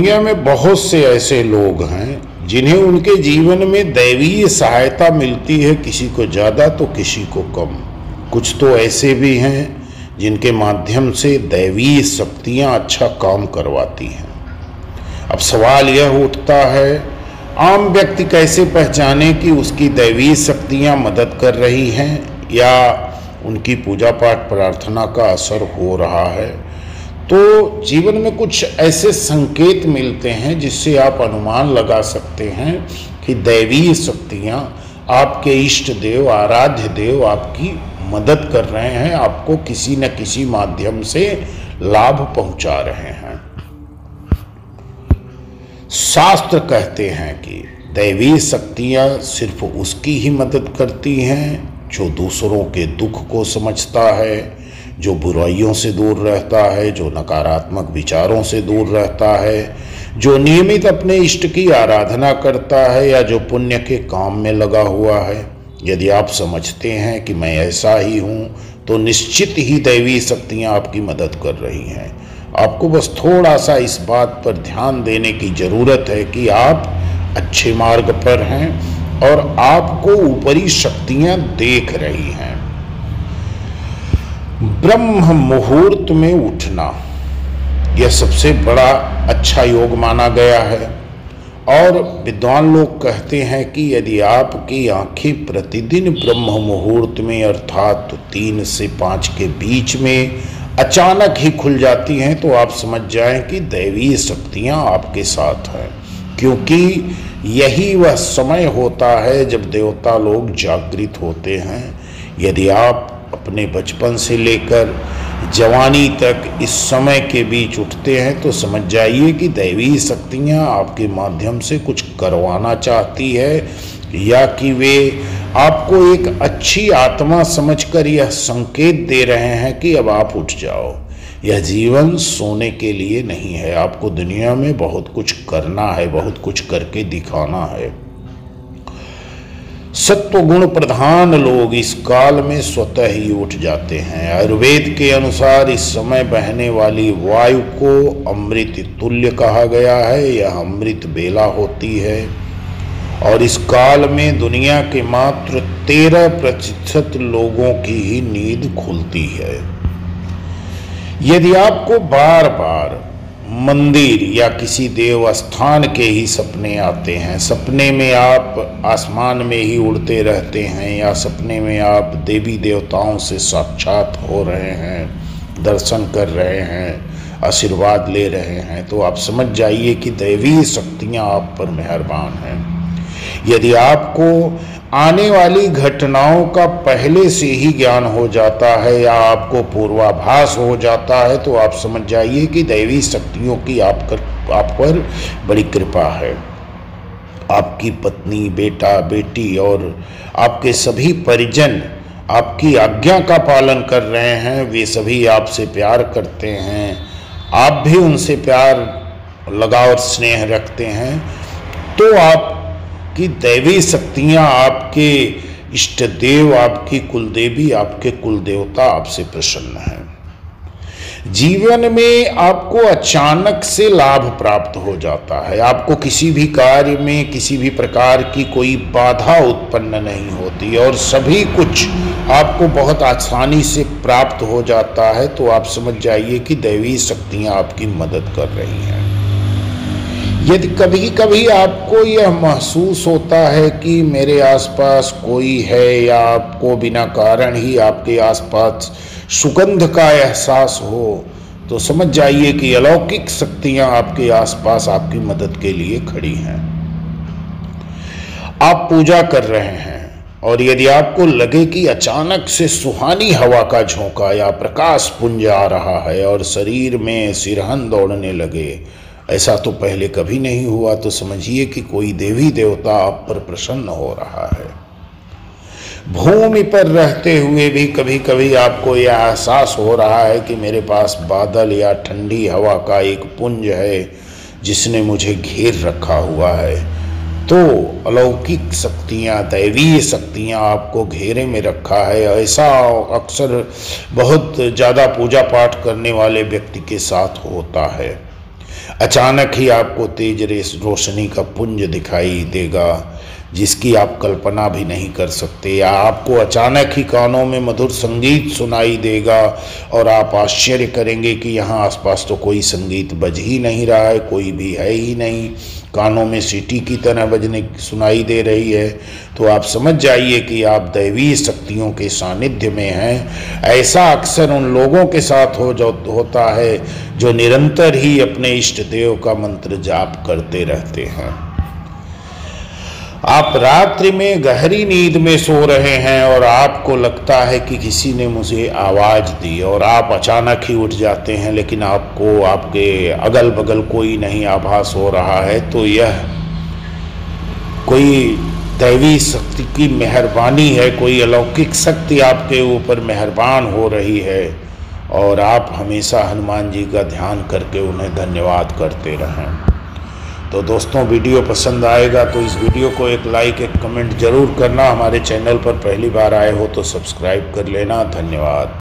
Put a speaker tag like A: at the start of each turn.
A: दुनिया में बहुत से ऐसे लोग हैं जिन्हें उनके जीवन में दैवीय सहायता मिलती है, किसी को ज़्यादा तो किसी को कम। कुछ तो ऐसे भी हैं जिनके माध्यम से दैवीय शक्तियां अच्छा काम करवाती हैं। अब सवाल यह उठता है, आम व्यक्ति कैसे पहचाने कि उसकी दैवीय शक्तियां मदद कर रही हैं या उनकी पूजा पाठ प्रार्थना का असर हो रहा है। तो जीवन में कुछ ऐसे संकेत मिलते हैं जिससे आप अनुमान लगा सकते हैं कि दैवीय शक्तियां, आपके इष्ट देव, आराध्य देव आपकी मदद कर रहे हैं, आपको किसी न किसी माध्यम से लाभ पहुंचा रहे हैं। शास्त्र कहते हैं कि दैवीय शक्तियां सिर्फ उसकी ही मदद करती हैं जो दूसरों के दुख को समझता है, जो बुराइयों से दूर रहता है, जो नकारात्मक विचारों से दूर रहता है, जो नियमित अपने इष्ट की आराधना करता है या जो पुण्य के काम में लगा हुआ है। यदि आप समझते हैं कि मैं ऐसा ही हूँ तो निश्चित ही दैवीय शक्तियाँ आपकी मदद कर रही हैं। आपको बस थोड़ा सा इस बात पर ध्यान देने की ज़रूरत है कि आप अच्छे मार्ग पर हैं और आपको ऊपरी शक्तियाँ देख रही हैं। ब्रह्म मुहूर्त में उठना यह सबसे बड़ा अच्छा योग माना गया है और विद्वान लोग कहते हैं कि यदि आपकी आंखें प्रतिदिन ब्रह्म मुहूर्त में अर्थात 3 से 5 के बीच में अचानक ही खुल जाती हैं तो आप समझ जाएं कि दैवीय शक्तियां आपके साथ हैं, क्योंकि यही वह समय होता है जब देवता लोग जागृत होते हैं। यदि आप अपने बचपन से लेकर जवानी तक इस समय के बीच उठते हैं तो समझ जाइए कि दैवीय शक्तियाँ आपके माध्यम से कुछ करवाना चाहती है या कि वे आपको एक अच्छी आत्मा समझकर यह संकेत दे रहे हैं कि अब आप उठ जाओ। यह जीवन सोने के लिए नहीं है, आपको दुनिया में बहुत कुछ करना है, बहुत कुछ करके दिखाना है। सत्वगुण प्रधान लोग इस काल में स्वतः ही उठ जाते हैं। आयुर्वेद के अनुसार इस समय बहने वाली वायु को अमृत तुल्य कहा गया है। यह अमृत बेला होती है और इस काल में दुनिया के मात्र 13% लोगों की ही नींद खुलती है। यदि आपको बार बार मंदिर या किसी देव स्थान के ही सपने आते हैं, सपने में आप आसमान में ही उड़ते रहते हैं या सपने में आप देवी देवताओं से साक्षात हो रहे हैं, दर्शन कर रहे हैं, आशीर्वाद ले रहे हैं, तो आप समझ जाइए कि दैवीय शक्तियाँ आप पर मेहरबान हैं। यदि आपको आने वाली घटनाओं का पहले से ही ज्ञान हो जाता है या आपको पूर्वाभास हो जाता है तो आप समझ जाइए कि दैवी शक्तियों की आप पर बड़ी कृपा है। आपकी पत्नी, बेटा, बेटी और आपके सभी परिजन आपकी आज्ञा का पालन कर रहे हैं। वे सभी आपसे प्यार करते हैं, आप भी उनसे प्यार, लगाव और स्नेह रखते हैं। तो आप कि दैवी शक्तियाँ, आपके इष्ट देव, आपकी कुलदेवी, आपके कुलदेवता आपसे प्रसन्न हैं। जीवन में आपको अचानक से लाभ प्राप्त हो जाता है। आपको किसी भी कार्य में किसी भी प्रकार की कोई बाधा उत्पन्न नहीं होती और सभी कुछ आपको बहुत आसानी से प्राप्त हो जाता है। तो आप समझ जाइए कि दैवी शक्तियाँ आपकी मदद कर रही हैं। यदि कभी कभी आपको यह महसूस होता है कि मेरे आसपास कोई है या आपको बिना कारण ही आपके आसपास सुगंध का एहसास हो तो समझ जाइए कि अलौकिक शक्तियां आपके आसपास आपकी मदद के लिए खड़ी हैं। आप पूजा कर रहे हैं और यदि आपको लगे कि अचानक से सुहानी हवा का झोंका या प्रकाश पुंज आ रहा है और शरीर में सिरहन दौड़ने लगे, ऐसा तो पहले कभी नहीं हुआ, तो समझिए कि कोई देवी देवता आप पर प्रसन्न हो रहा है। भूमि पर रहते हुए भी कभी कभी आपको यह एहसास हो रहा है कि मेरे पास बादल या ठंडी हवा का एक पुंज है जिसने मुझे घेर रखा हुआ है। तो अलौकिक शक्तियाँ, दैवीय शक्तियाँ आपको घेरे में रखा है। ऐसा अक्सर बहुत ज़्यादा पूजा पाठ करने वाले व्यक्ति के साथ होता है। अचानक ही आपको तेज रोशनी का पुंज दिखाई देगा जिसकी आप कल्पना भी नहीं कर सकते, या आपको अचानक ही कानों में मधुर संगीत सुनाई देगा और आप आश्चर्य करेंगे कि यहाँ आसपास तो कोई संगीत बज ही नहीं रहा है, कोई भी है ही नहीं, कानों में सीटी की तरह बजने सुनाई दे रही है। तो आप समझ जाइए कि आप दैवीय शक्तियों के सानिध्य में हैं। ऐसा अक्सर उन लोगों के साथ होता है जो निरंतर ही अपने इष्ट देव का मंत्र जाप करते रहते हैं। आप रात्रि में गहरी नींद में सो रहे हैं और आपको लगता है कि किसी ने मुझे आवाज़ दी और आप अचानक ही उठ जाते हैं, लेकिन आपको आपके अगल बगल कोई नहीं आभास हो रहा है। तो यह कोई दैवी शक्ति की मेहरबानी है, कोई अलौकिक शक्ति आपके ऊपर मेहरबान हो रही है और आप हमेशा हनुमान जी का ध्यान करके उन्हें धन्यवाद करते रहें। तो दोस्तों, वीडियो पसंद आएगा तो इस वीडियो को एक लाइक, एक कमेंट ज़रूर करना। हमारे चैनल पर पहली बार आए हो तो सब्सक्राइब कर लेना। धन्यवाद।